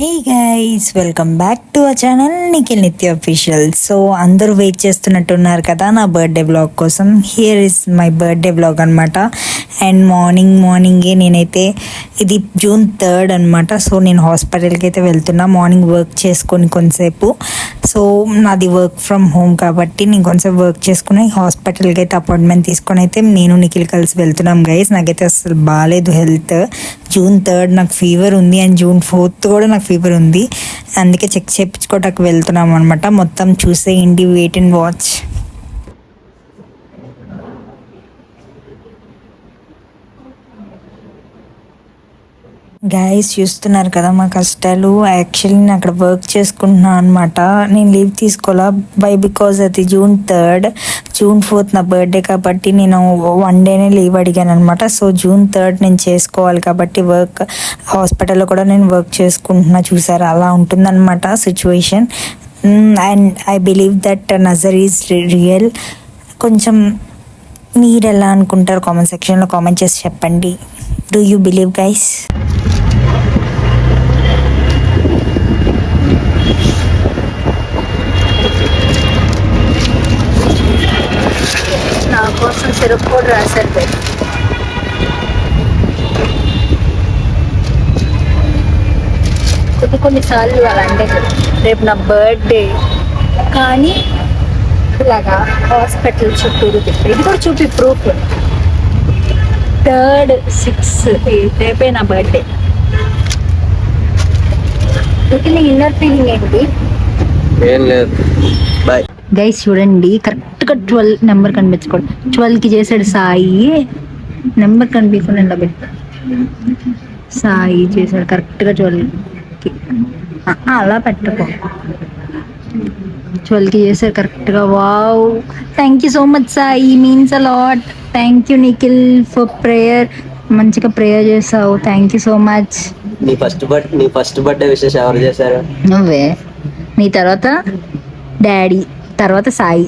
Hey guys, welcome back to our channel Nikhil నిత్య official. So అందరూ wait చేస్తున్నట్టున్నారు కదా నా బర్త్డే బ్లాగ్ కోసం. Here is my birthday blog అనమాట. అండ్ మార్నింగే నేనైతే ఇది June 3rd అనమాట. సో నేను హాస్పిటల్కి అయితే వెళ్తున్నా మార్నింగ్ వర్క్ చేసుకొని కొంతసేపు. సో నాది వర్క్ ఫ్రమ్ హోమ్ కాబట్టి నేను కొంచెం వర్క్ చేసుకుని హాస్పిటల్కి అయితే అపాయింట్మెంట్ తీసుకొని అయితే నేను నిఖిల్ కలిసి వెళ్తున్నాం గైస్. నాకైతే అసలు బాగాలేదు హెల్త్. June 3rd నాకు ఫీవర్ ఉంది అండ్ June 4th కూడా నాకు ఫీవర్ ఉంది. అందుకే చెక్ చేయించుకోవటానికి వెళ్తున్నాం అనమాట. మొత్తం చూసేయండి, వెయిట్ అండ్ వాచ్. గైస్ చూస్తున్నారు కదా మా కష్టాలు. యాక్చువల్లీ నేను అక్కడ వర్క్ చేసుకుంటున్నాను అనమాట. నేను లీవ్ తీసుకోవాలా బికాజ్ అది June 3rd, June 4th నా బర్త్డే కాబట్టి నేను 1 డేనే లీవ్ అడిగాను అనమాట. సో June 3rd నేను చేసుకోవాలి కాబట్టి వర్క్ హాస్పిటల్లో కూడా నేను వర్క్ చేసుకుంటున్నా. చూసారా, అలా ఉంటుందన్నమాట situation. And I believe that nazar is real. కొంచెం మీరు ఎలా అనుకుంటారు కామెంట్ సెక్షన్లో కామెంట్ చేసి చెప్పండి. Do you believe guys? నా కోసం సిరప్ కూడా రాశారు. కొన్నిసార్లు అలా అంటే రేపు నా బర్త్డే కానీ ఇలాగా హాస్పిటల్ చుట్టూరు తిప్పి ఇది కూడా చూపి ప్రూఫ్. 3rd, 6th రేపే నా బర్త్డే. నీ ఇన్నర్ ఫీలింగ్ ఏంటి? ఏం లేదు, బాయ్ గైస్. చూడండి కరెక్ట్గా 12 నెంబర్ కనిపించుకోండి. 12కి చేశాడు సాయి. నెంబర్ కనిపించకుండా ఇలా పెట్టు. సాయి చేశాడు కరెక్ట్గా 12కి. అలా పెట్టుకో. 12కి చేశాడు కరెక్ట్గా. Wow, thank you so much Sai, means a lot. Thank you Nikhil for prayer. మంచిగా ప్రేయర్ చేసావు, థ్యాంక్ యూ సో మచ్. నీ ఫస్ట్ బర్త్డే విషెస్ ఎవరు చేశారు? నువ్వే. నీ తర్వాత డాడీ, తర్వాత Sai.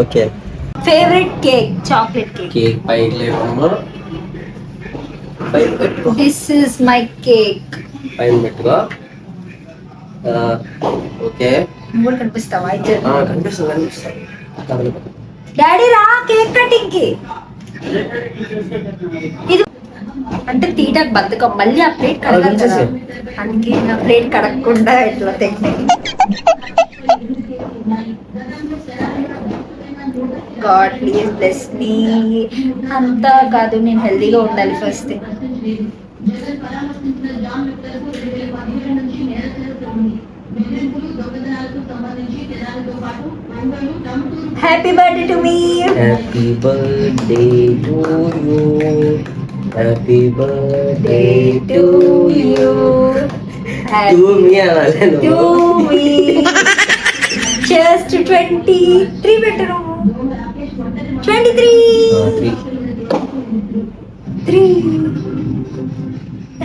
Okay. Favourite cake chocolate cake. Cake పైన లేవమ్మా, పైన పెట్టుకో. This is my cake. పైన పెట్టుకో. ఓకే. నువ్వు కూడా కనిపిస్తావా? కనిపిస్తుంది. డాడీ రా కేక్ కటింగ్ కి. ఇది అంటే తీయడానికి బతుకం. మళ్ళీ ఆ ప్లేట్ కడగాలి కదా, అందుకే నా ప్లేట్ కడగకుండా ఇట్లా technique. God please bless me. అంతా కాదు, నేను హెల్దీగా ఉండాలి first. Happy birthday to me. Happy birthday to you. Happy birthday to you. To me అనాలి. To me. జస్ట్ 23 పెట్టరు. 23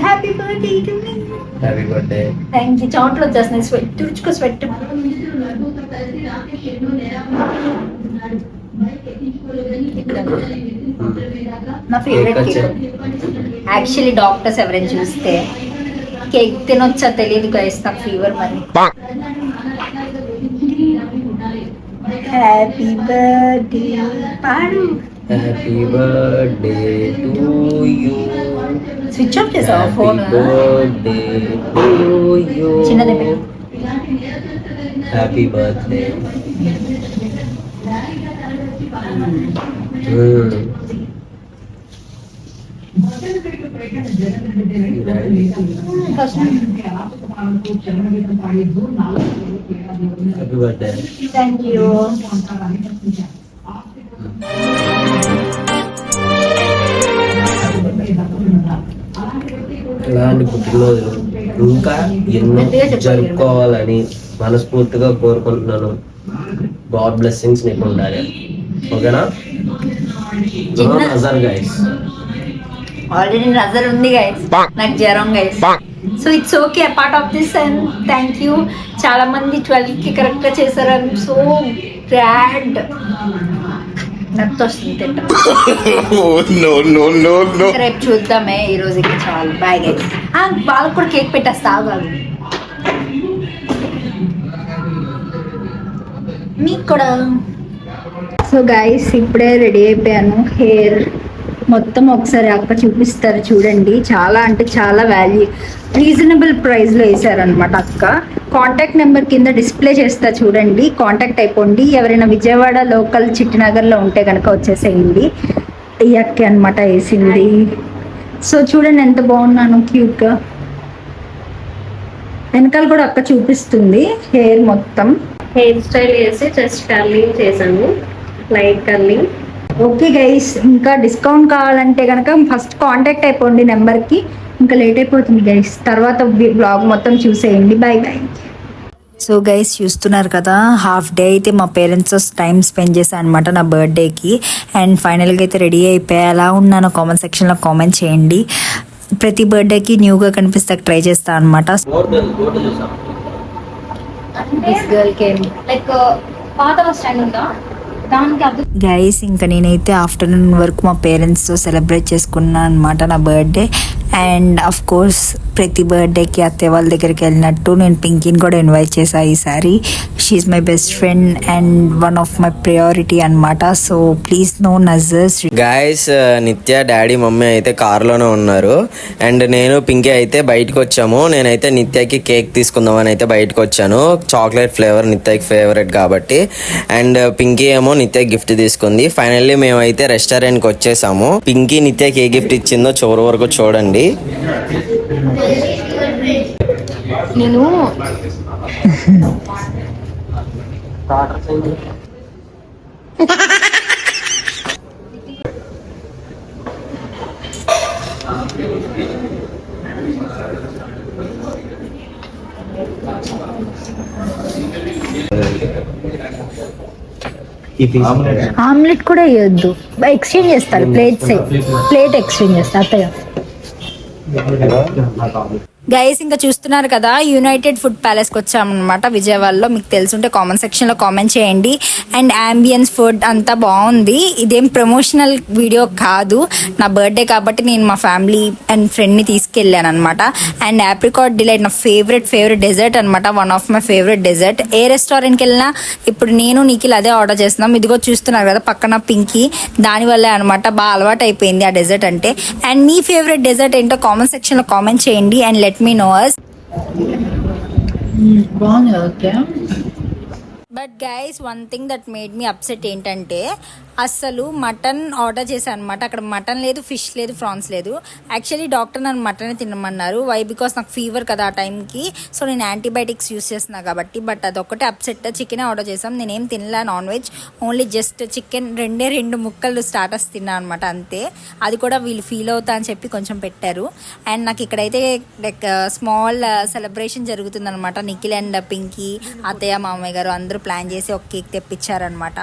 happy birthday to me. Happy birthday. Thank you. చోట్లు వచ్చేస్తున్నాయి. Sweat తుడుచుకో, స్వెట్. నా ఫేవరెట్ కేక్. యాక్చువల్లీ డాక్టర్స్ ఎవరైనా చూస్తే cake తినొచ్చా తెలియదు గైస్, నాకు ఫీవర్ మరి. హ్యాపీ బర్త్డే పాడు. Happy birthday to you. Switch off చేసావా ఫోన్? Birthday to you. చిన్నదే పెట్టు. Happy birthday. Happy birthday. Thank you. ఇలాంటి పుట్టినరోజులు ఇంకా ఎన్నో జరుపుకోవాలని మనస్ఫూర్తిగా కోరుకుంటున్నాను. గాడ్ బ్లెస్సింగ్స్ నీకు ఉండాలి. ఓకేనా? నజర్ గైస్. ఆల్రెడీ నజర్ ఉంది గైస్, నాకు జ్వరం guys. So it's okay part of this. And thank you. చాలా మంది 12కి కరెక్ట్గా చేశారు. I'm so glad. నత్త వస్తుంది తింటాం. రేపు చూద్దామే, ఈ రోజుకి చాలు. Bye guys. వాళ్ళకి కూడా కేక్ పెట్టేస్తా, ఆగాలి మీకు కూడా. సో గైస్ ఇప్పుడే రెడీ అయిపోయాను. హెయిర్ మొత్తం ఒకసారి అక్క చూపిస్తారు చూడండి. చాలా అంటే చాలా రీజనబుల్ ప్రైస్లో వేసారనమాట అక్క. కాంటాక్ట్ నెంబర్ కింద డిస్ప్లే చేస్తా చూడండి, కాంటాక్ట్ అయిపోండి. ఎవరైనా విజయవాడ లోకల్ చిట్టినగర్లో ఉంటే కనుక వచ్చేసేయండి. ఈ అక్క అనమాట వేసింది. సో చూడండి ఎంత బాగున్నాను క్యూట్గా. వెనకాల కూడా అక్క చూపిస్తుంది హెయిర్ మొత్తం. హెయిర్ స్టైల్ చేసి జస్ట్ కర్లింగ్ చేశాను, లైట్ కర్లింగ్. ఓకే గైస్, ఇంకా డిస్కౌంట్ కావాలంటే కనుక ఫస్ట్ కాంటాక్ట్ అయిపోండి నెంబర్కి. ఇంకా లేట్ అయిపోతుంది గైస్, తర్వాత బ్లాగ్ మొత్తం చూసేయండి. Bye bye. సో గైస్ చూస్తున్నారు కదా, హాఫ్ డే అయితే మా పేరెంట్స్ టైం స్పెండ్ చేశాను అనమాట నా బర్త్డేకి. అండ్ ఫైనల్గా అయితే రెడీ అయిపోయా. ఎలా ఉన్నానో కామెంట్ సెక్షన్లో కామెంట్ చేయండి. ప్రతి బర్త్డేకి న్యూగా కనిపిస్తే ట్రై చేస్తాను అనమాట. గైస్ ఇంకా నేనైతే ఆఫ్టర్నూన్ వరకు మా పేరెంట్స్తో సెలబ్రేట్ చేసుకున్నాను అనమాట నా బర్త్డే. అండ్ అఫ్ కోర్స్ ప్రతి బర్త్డేకి అత్తయ్య వాళ్ళ దగ్గరికి వెళ్ళినట్టు నేను పింకీని కూడా ఇన్వైట్ చేశాను ఈసారి. She's my best friend and one of my priority అనమాట. సో ప్లీజ్ నో నజర్స్. గాయస్, నిత్య డాడీ మమ్మీ అయితే కార్లోనే ఉన్నారు అండ్ నేను పింకీ అయితే బయటకు వచ్చాము. నేనైతే నిత్యకి కేక్ తీసుకుందామని అయితే బయటకు వచ్చాను. చాక్లెట్ ఫ్లేవర్ నిత్యకి ఫేవరెట్ కాబట్టి. అండ్ పింకీ ఏమో నిత్య గిఫ్ట్ తీసుకుంది. ఫైనల్లీ మేమైతే రెస్టారెంట్కి వచ్చేసాము. పింకీ నిత్యకి ఏ గిఫ్ట్ ఇచ్చిందో చివరి వరకు చూడండి. నేను ఆమ్లెట్ కూడా వేయొద్దు, ఎక్స్చేంజ్ చేస్తారు. ప్లేట్ ఎక్స్చేంజ్ చేస్తారు అత్తయ్య. గైస్ ఇంకా చూస్తున్నారు కదా, యునైటెడ్ ఫుడ్ ప్యాలెస్కి వచ్చామన్నమాట విజయవాడలో. మీకు తెలుసుంటే కామెంట్ సెక్షన్లో కామెంట్ చేయండి. అండ్ అంబియన్స్ ఫుడ్ అంతా బాగుంది. ఇదేం ప్రమోషనల్ వీడియో కాదు, నా బర్త్డే కాబట్టి నేను మా ఫ్యామిలీ అండ్ ఫ్రెండ్ని తీసుకెళ్ళాను అనమాట. అండ్ ఆప్రికాట్ డిలైట్ నా ఫేవరెట్ డెజర్ట్ అనమాట, one of my favourite dessert. ఏ రెస్టారెంట్కి వెళ్ళినా ఇప్పుడు నేను నిఖిల్ అదే ఆర్డర్ చేస్తున్నాం. ఇదిగో చూస్తున్నారు కదా పక్కన పింకీ, దానివల్లే అనమాట బాగా అలవాటు అయిపోయింది ఆ డెజర్ట్ అంటే. అండ్ మీ ఫేవరెట్ డెజర్ట్ ఏంటో కామెంట్ సెక్షన్లో కామెంట్ చేయండి and let me know us. But guys one thing that made me upset ఏంటంటే, అస్సలు మటన్ ఆర్డర్ చేశాను అనమాట. అక్కడ మటన్ లేదు, ఫిష్ లేదు, ప్రాన్స్ లేదు. యాక్చువల్లీ డాక్టర్ నన్ను మటన్ తినమన్నారు. వై? బికాస్ నాకు ఫీవర్ కదా ఆ టైంకి. సో నేను యాంటీబయాటిక్స్ యూస్ చేస్తున్నా కాబట్టి. బట్ అదొక్కటే అప్సెట్. చికెన్ ఆర్డర్ చేసాం. నేనేం తినలే non veg, only just chicken రెండు ముక్కలు స్టార్టర్స్ తిన్నా అనమాట అంతే. అది కూడా వీళ్ళు ఫీల్ అవుతా అని చెప్పి కొంచెం పెట్టారు. అండ్ నాకు ఇక్కడైతే లైక్ స్మాల్ సెలబ్రేషన్ జరుగుతుందనమాట. నిఖిల్ అండ్ పింకీ, అత్తయ్య, మామయ్య గారు అందరూ ప్లాన్ చేసి ఒక కేక్ తెప్పించారనమాట.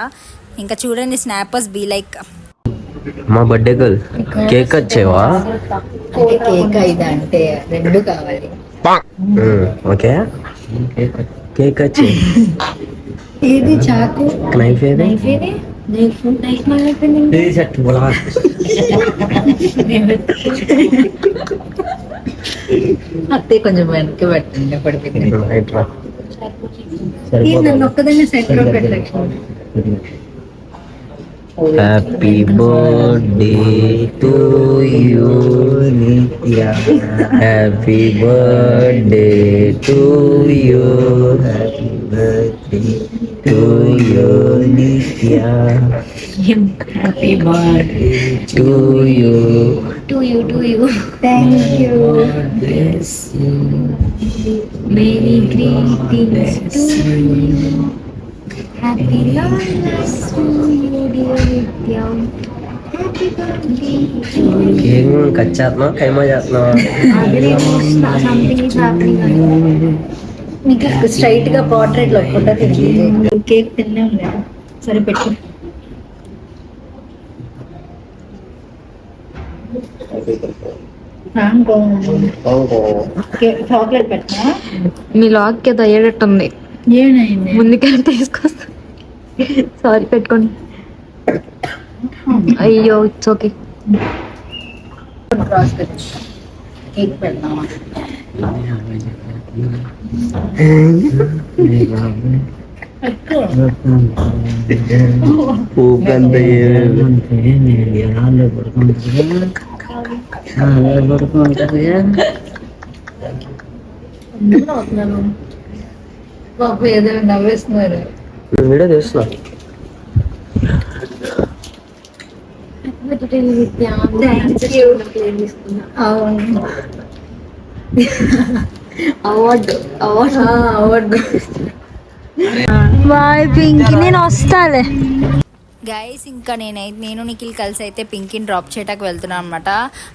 ఇంకా చూడండి, స్నాపర్స్ బీ లైక్ మా బర్త్డే గర్ల్ కేక్ వచ్చేవా? కేక్ అయితే అంటే రెండు కావాలి. ఓకే, కేక్ వచ్చే. ఏది చాకు? నైఫ్ ఏది? అత్తే కొంచెం వెనక్కి పెట్టండి. ఒక్కదాన్ని సెట్ లో పెట్టచ్చు. Happy birthday to you Nithya, happy birthday to you, happy birthday to you Nithya, happy birthday to you. Thank you. Bless you. Many greetings to you. Happy long life to you, dear Nitya. Happy birthday to you. Cake cut చేస్తున్నావా, ఖైమా చేస్తున్నావా? Something is happening. నీకు straight గా portrait లో photo తిరిగి cake తిన్నాం లేదు. సరే పెట్టు. చాక్లెట్ పెట్టా. మీ లాగ్ కి అయ్యేటట్టుంది. ఏమైంది? ముందుకెళ్ళి తీసుకొస్తా. సారీ, పెట్టుకోండి. అయ్యో ఇట్స్ ఓకే. కేక్ పెడదామా? బాబు ఏదో నవ్వేస్తున్నారు. వీడియో చేస్తున్నా. అవార్డు బాయ్ పింకీ, నేను వస్తాలే. గైస్ ఇంకా నేను నిఖిల్ కలిసి అయితే పింకీని డ్రాప్ చేయడానికి వెళ్తున్నాను అనమాట.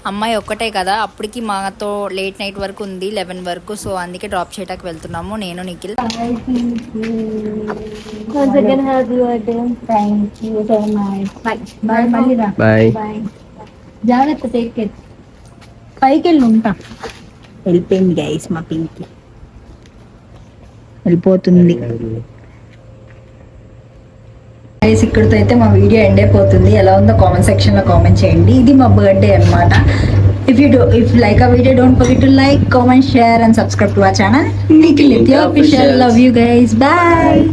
అమ్మాయి ఒక్కటే కదా, అప్పటికి మాతో లేట్ నైట్ వరకు ఉంది, 11 వరకు. సో అందుకే డ్రాప్ చేయడానికి వెళ్తున్నాము నేను నిఖిల్. బాయ్. జాగ్రత్త, టేక్ కేర్. పైకి వెళ్ళి ఉంటా. వెళ్ళిపోయింది గైస్ మా పింకీ, వెళ్ళిపోతుంది. గైస్ ఇక్కడితో అయితే మా వీడియో ఎండ్ అయిపోతుంది. ఎలా ఉందో కామెంట్ సెక్షన్ లో కామెంట్ చేయండి. ఇది మా బర్త్డే అన్నమాట. If like our video, don't forget to like, comment, share and subscribe to our channel Nikhil Nithya Official. Love you guys. Bye.